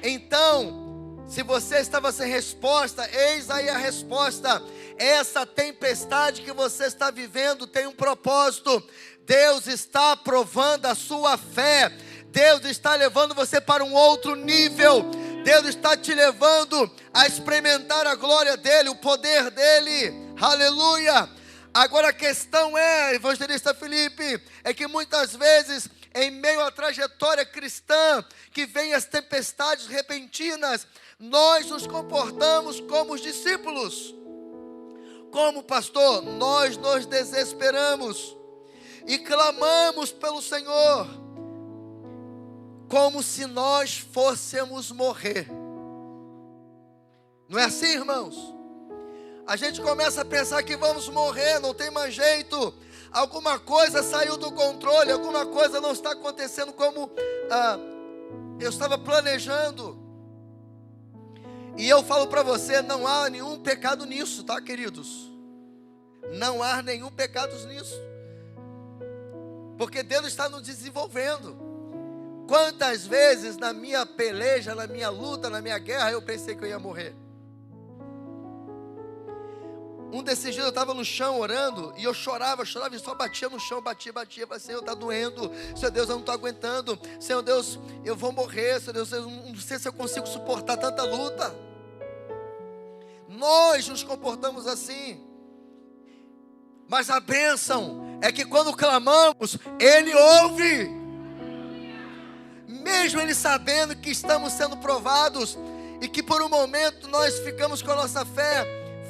Então, se você estava sem resposta, eis aí a resposta. Essa tempestade que você está vivendo tem um propósito. Deus está provando a sua fé. Deus está levando você para um outro nível. Deus está te levando a experimentar a glória dEle, o poder dEle. Aleluia! Agora a questão é, evangelista Felipe, é que muitas vezes, em meio à trajetória cristã, que vem as tempestades repentinas, nós nos comportamos como os discípulos. Como, pastor? Nós nos desesperamos e clamamos pelo Senhor, como se nós fôssemos morrer. Não é assim, irmãos? A gente começa a pensar que vamos morrer, não tem mais jeito, alguma coisa saiu do controle, alguma coisa não está acontecendo como eu estava planejando. E eu falo para você, não há nenhum pecado nisso, tá, queridos? Não há nenhum pecado nisso, porque Deus está nos desenvolvendo. Quantas vezes na minha peleja, na minha luta, na minha guerra, eu pensei que eu ia morrer. Um desses dias eu estava no chão orando, e eu chorava e só batia no chão, batia, falei: Senhor, está doendo, Senhor Deus, eu não estou aguentando, Senhor Deus, eu vou morrer, Senhor Deus, eu não sei se eu consigo suportar tanta luta. Nós nos comportamos assim, mas a bênção é que quando clamamos, Ele ouve, mesmo Ele sabendo que estamos sendo provados, e que por um momento nós ficamos com a nossa fé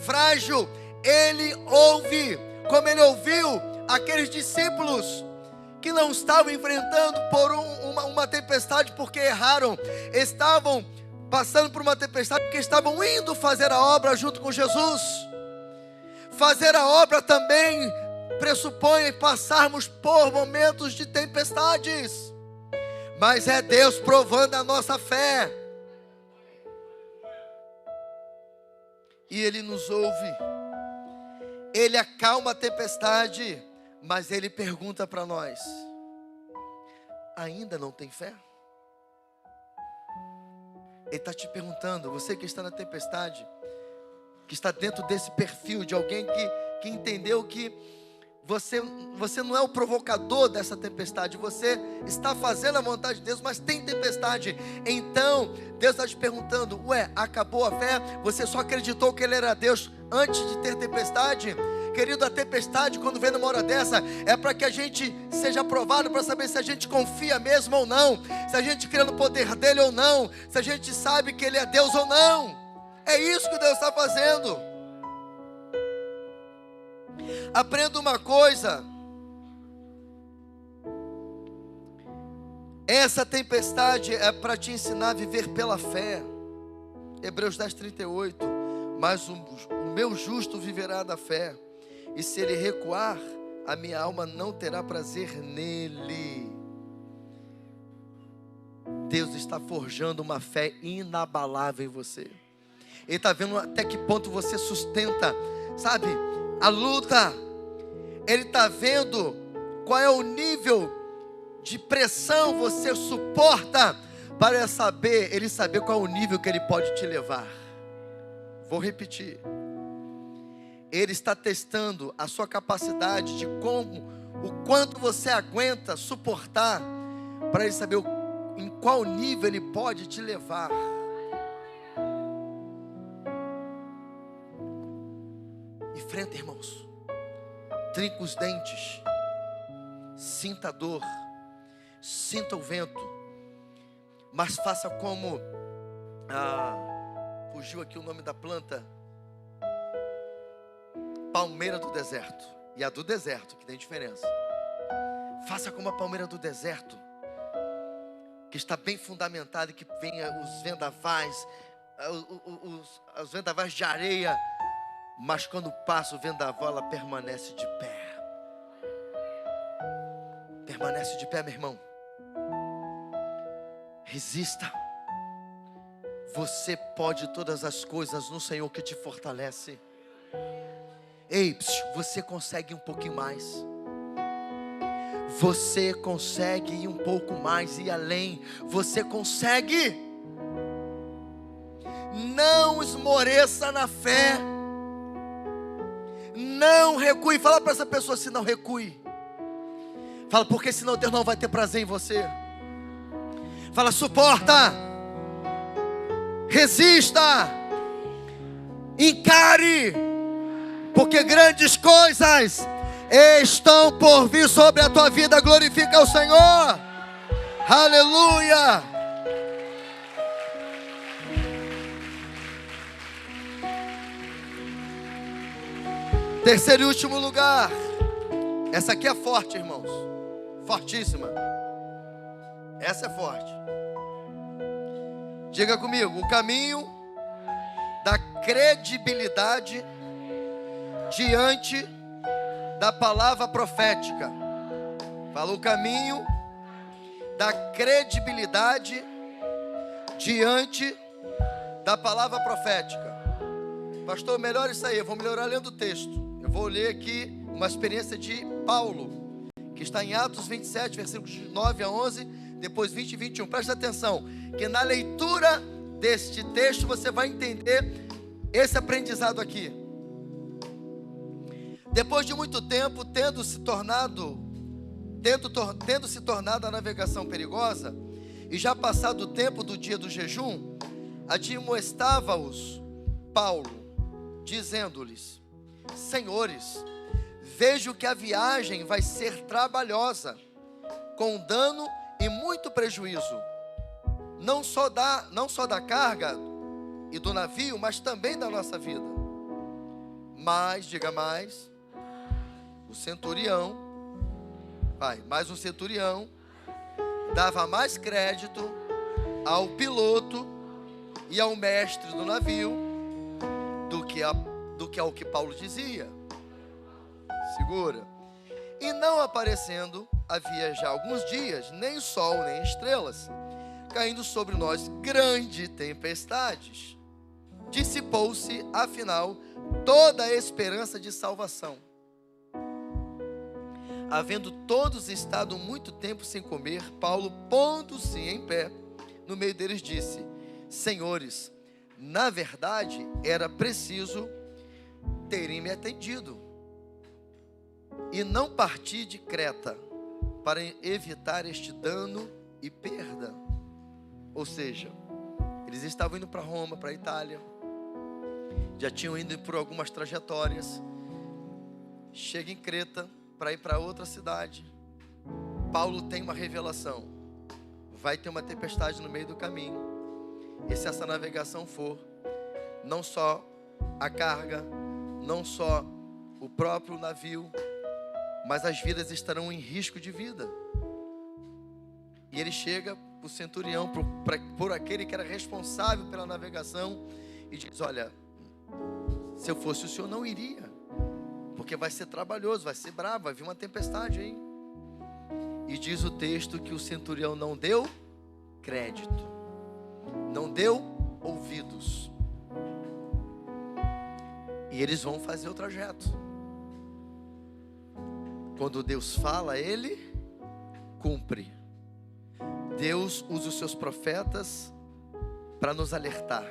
frágil. Ele ouve, como Ele ouviu aqueles discípulos que não estavam enfrentando por uma tempestade porque erraram, estavam passando por uma tempestade porque estavam indo fazer a obra junto com Jesus. Fazer a obra também pressupõe passarmos por momentos de tempestades, mas é Deus provando a nossa fé, e Ele nos ouve. Ele acalma a tempestade, mas Ele pergunta para nós: ainda não tem fé? Ele está te perguntando, você que está na tempestade, que está dentro desse perfil de alguém que entendeu que você não é o provocador dessa tempestade, você está fazendo a vontade de Deus, mas tem tempestade. Então Deus está te perguntando: ué, acabou a fé? Você só acreditou que Ele era Deus antes de ter tempestade? Querido, a tempestade, quando vem numa hora dessa, é para que a gente seja provado, para saber se a gente confia mesmo ou não, se a gente crê no poder dEle ou não, se a gente sabe que Ele é Deus ou não. É isso que Deus está fazendo. Aprenda uma coisa: essa tempestade é para te ensinar a viver pela fé. Hebreus 10:38. Mas o meu justo viverá da fé, e se ele recuar, a minha alma não terá prazer nele. Deus está forjando uma fé inabalável em você. Ele está vendo até que ponto você sustenta, sabe, a luta. Ele está vendo qual é o nível de pressão você suporta, para ele saber qual é o nível que Ele pode te levar. Vou repetir. Ele está testando a sua capacidade de o quanto você aguenta suportar para ele saber em qual nível ele pode te levar. Enfrenta, irmãos. Trinca os dentes. Sinta a dor. Sinta o vento. Mas faça como... fugiu aqui o nome da planta. Palmeira do deserto. E a do deserto, que tem diferença. Faça como a palmeira do deserto, que está bem fundamentada, que venha os vendavais, os vendavais de areia, mas quando passa o vendaval, ela permanece de pé. Permanece de pé, meu irmão. Resista. Você pode todas as coisas no Senhor que te fortalece. Ei, você consegue um pouquinho mais. Você consegue ir um pouco mais e além. Você consegue. Não esmoreça na fé. Não recue. Fala para essa pessoa assim, não recue. Fala, porque senão Deus não vai ter prazer em você. Fala, suporta. Resista. Encare. Porque grandes coisas estão por vir sobre a tua vida. Glorifica o Senhor. Aleluia. Terceiro e último lugar. Essa aqui é forte, irmãos. Fortíssima. Essa é forte. Diga comigo. O caminho da credibilidade diante da palavra profética. Fala, o caminho da credibilidade diante da palavra profética. Pastor, melhor isso aí. Eu vou melhorar lendo o texto. Eu vou ler aqui uma experiência de Paulo, que está em Atos 27, versículos de 9 a 11, depois 20 e 21. Presta atenção, que na leitura deste texto você vai entender esse aprendizado aqui. Depois de muito tempo, tendo se tornado a navegação perigosa, e já passado o tempo do dia do jejum, admoestava-os Paulo, dizendo-lhes: Senhores, vejo que a viagem vai ser trabalhosa, com dano e muito prejuízo, não só da carga e do navio, mas também da nossa vida. Mas, diga mais, o centurião dava mais crédito ao piloto e ao mestre do navio do que ao que Paulo dizia. Segura. E não aparecendo, havia já alguns dias, nem sol nem estrelas, caindo sobre nós grande tempestades. Dissipou-se, afinal, toda a esperança de salvação. Havendo todos estado muito tempo sem comer, Paulo, pondo-se em pé, no meio deles disse: Senhores, na verdade era preciso terem me atendido e não partir de Creta, para evitar este dano e perda. Ou seja, eles estavam indo para Roma, para a Itália, já tinham ido por algumas trajetórias, chega em Creta, para ir para outra cidade. Paulo tem uma revelação: vai ter uma tempestade no meio do caminho, e se essa navegação for, não só a carga, não só o próprio navio, mas as vidas estarão em risco de vida. E ele chega para o centurião, por aquele que era responsável pela navegação, e diz: olha, se eu fosse o senhor, não iria, porque vai ser trabalhoso, vai ser bravo, vai vir uma tempestade aí. E diz o texto que o centurião não deu crédito, não deu ouvidos. E eles vão fazer o trajeto. Quando Deus fala, Ele cumpre. Deus usa os seus profetas para nos alertar.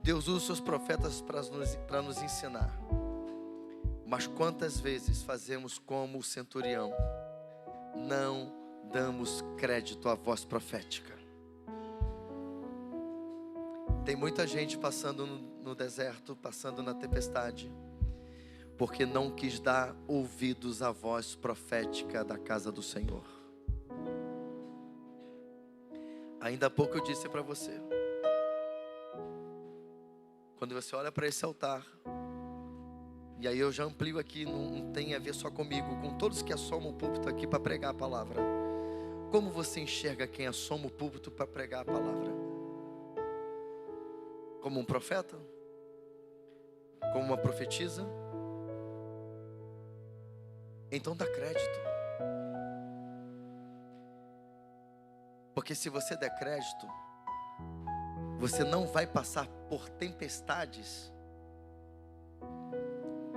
Deus usa os seus profetas para nos ensinar. Mas quantas vezes fazemos como o centurião? Não damos crédito à voz profética. Tem muita gente passando no deserto, passando na tempestade, porque não quis dar ouvidos à voz profética da casa do Senhor. Ainda há pouco eu disse para você, quando você olha para esse altar, e aí eu já amplio aqui, não tem a ver só comigo, com todos que assomam o púlpito aqui para pregar a palavra. Como você enxerga quem assoma o púlpito para pregar a palavra? Como um profeta? Como uma profetisa? Então dá crédito. Porque se você der crédito, você não vai passar por tempestades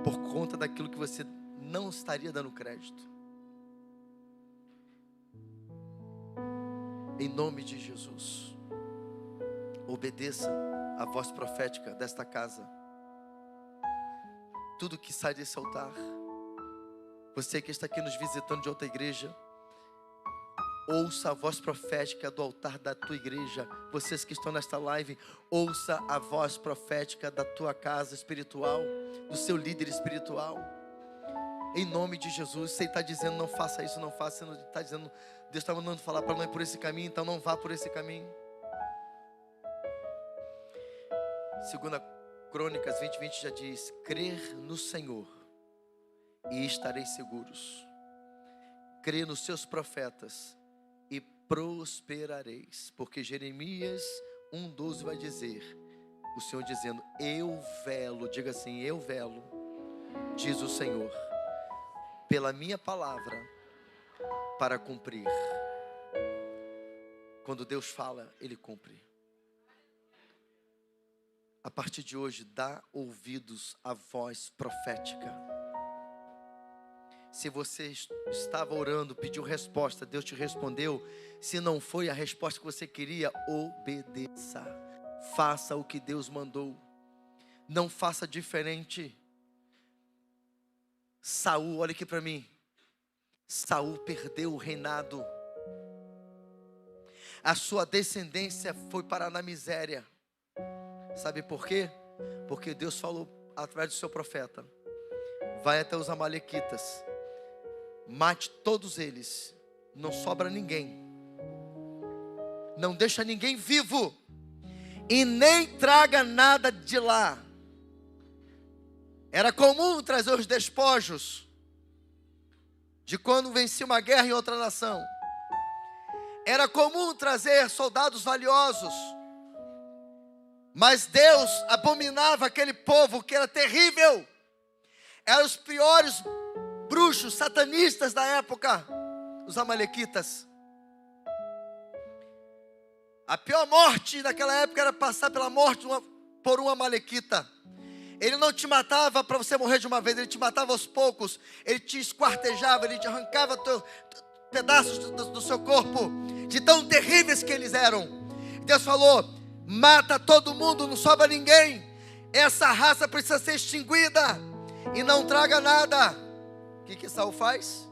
por conta daquilo que você não estaria dando crédito. Em nome de Jesus, obedeça a voz profética desta casa. Tudo que sai desse altar, você que está aqui nos visitando de outra igreja, ouça a voz profética do altar da tua igreja. Vocês que estão nesta live, ouça a voz profética da tua casa espiritual, do seu líder espiritual. Em nome de Jesus. Você está dizendo, não faça isso, não faça. Você está dizendo, Deus está mandando falar para não ir por esse caminho, então não vá por esse caminho. 2 Crônicas 20:20 já diz: crer no Senhor e estareis seguros. Crê nos seus profetas e prosperareis. Porque Jeremias 1:12 vai dizer, o Senhor dizendo, eu velo, diga assim, eu velo, diz o Senhor, pela minha palavra para cumprir. Quando Deus fala, Ele cumpre. A partir de hoje, dá ouvidos à voz profética. Se você estava orando, pediu resposta, Deus te respondeu. Se não foi a resposta que você queria, obedeça. Faça o que Deus mandou. Não faça diferente. Saul, olha aqui para mim. Saul perdeu o reinado. A sua descendência foi parar na miséria. Sabe por quê? Porque Deus falou através do seu profeta: vai até os amalequitas, mate todos eles, não sobra ninguém, não deixa ninguém vivo, e nem traga nada de lá. Era comum trazer os despojos de quando vencia uma guerra em outra nação. Era comum trazer soldados valiosos. Mas Deus abominava aquele povo que era terrível. Eram os piores bruxos, satanistas da época, os amalequitas. A pior morte daquela época era passar pela morte por um amalequita. Ele não te matava para você morrer de uma vez, ele te matava aos poucos. Ele te esquartejava, ele te arrancava pedaços do seu corpo, de tão terríveis que eles eram. Deus falou: mata todo mundo, não sobra ninguém. Essa raça precisa ser extinguida. E não traga nada. O que Saul faz?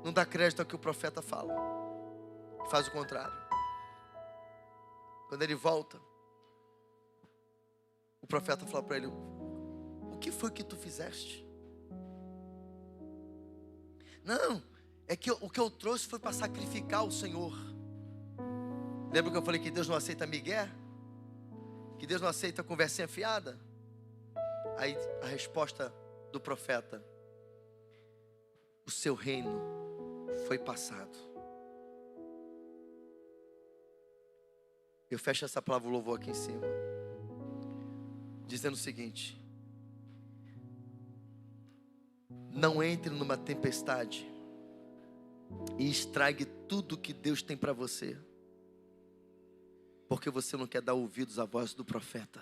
Não dá crédito ao que o profeta fala. Faz o contrário. Quando ele volta, o profeta fala para ele: o que foi que tu fizeste? Não, é que o que eu trouxe foi para sacrificar o Senhor. Lembra que eu falei que Deus não aceita migué? Que Deus não aceita conversinha fiada? Aí a resposta do profeta: o seu reino foi passado. Eu fecho essa palavra louvor aqui em cima, dizendo o seguinte: não entre numa tempestade e estrague tudo que Deus tem para você, porque você não quer dar ouvidos à voz do profeta.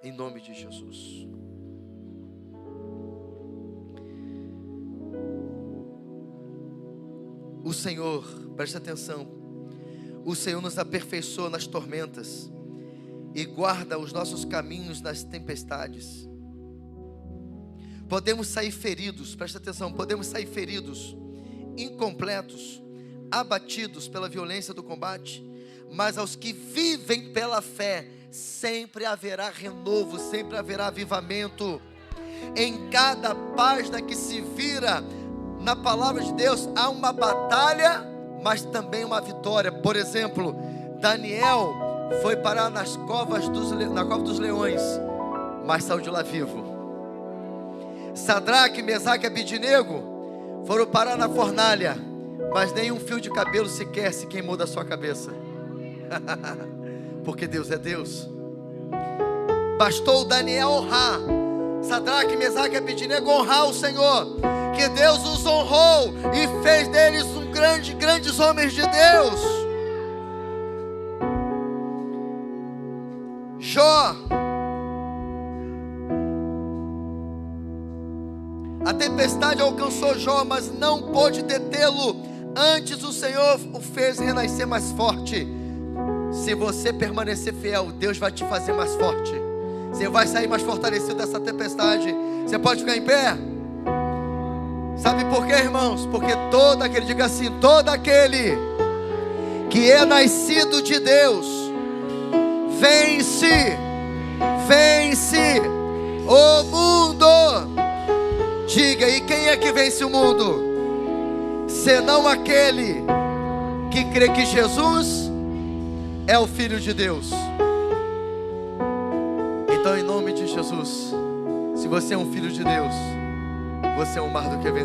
Em nome de Jesus. O Senhor, preste atenção, o Senhor nos aperfeiçoa nas tormentas e guarda os nossos caminhos nas tempestades. Podemos sair feridos, presta atenção, podemos sair feridos, incompletos, abatidos pela violência do combate, mas aos que vivem pela fé, sempre haverá renovo, sempre haverá avivamento. Em cada página que se vira na palavra de Deus, há uma batalha, mas também uma vitória. Por exemplo, Daniel foi parar na cova dos leões, mas saiu de lá vivo. Sadraque, Mesaque e Abidnego foram parar na fornalha, mas nenhum fio de cabelo sequer se queimou da sua cabeça. Porque Deus é Deus. Bastou Daniel honrar, Sadraque, Mesaque e Abidnego honrar o Senhor, que Deus os honrou e fez deles grandes homens de Deus. Jó, a tempestade alcançou Jó, mas não pôde detê-lo. Antes o Senhor o fez renascer mais forte. Se você permanecer fiel, Deus vai te fazer mais forte. Você vai sair mais fortalecido dessa tempestade. Você pode ficar em pé? Sabe por quê, irmãos? Porque todo aquele, diga assim, todo aquele que é nascido de Deus vence o mundo. Diga, e quem é que vence o mundo? Senão aquele que crê que Jesus é o Filho de Deus. Então, em nome de Jesus, se você é um filho de Deus, você é um mais do que vencedor.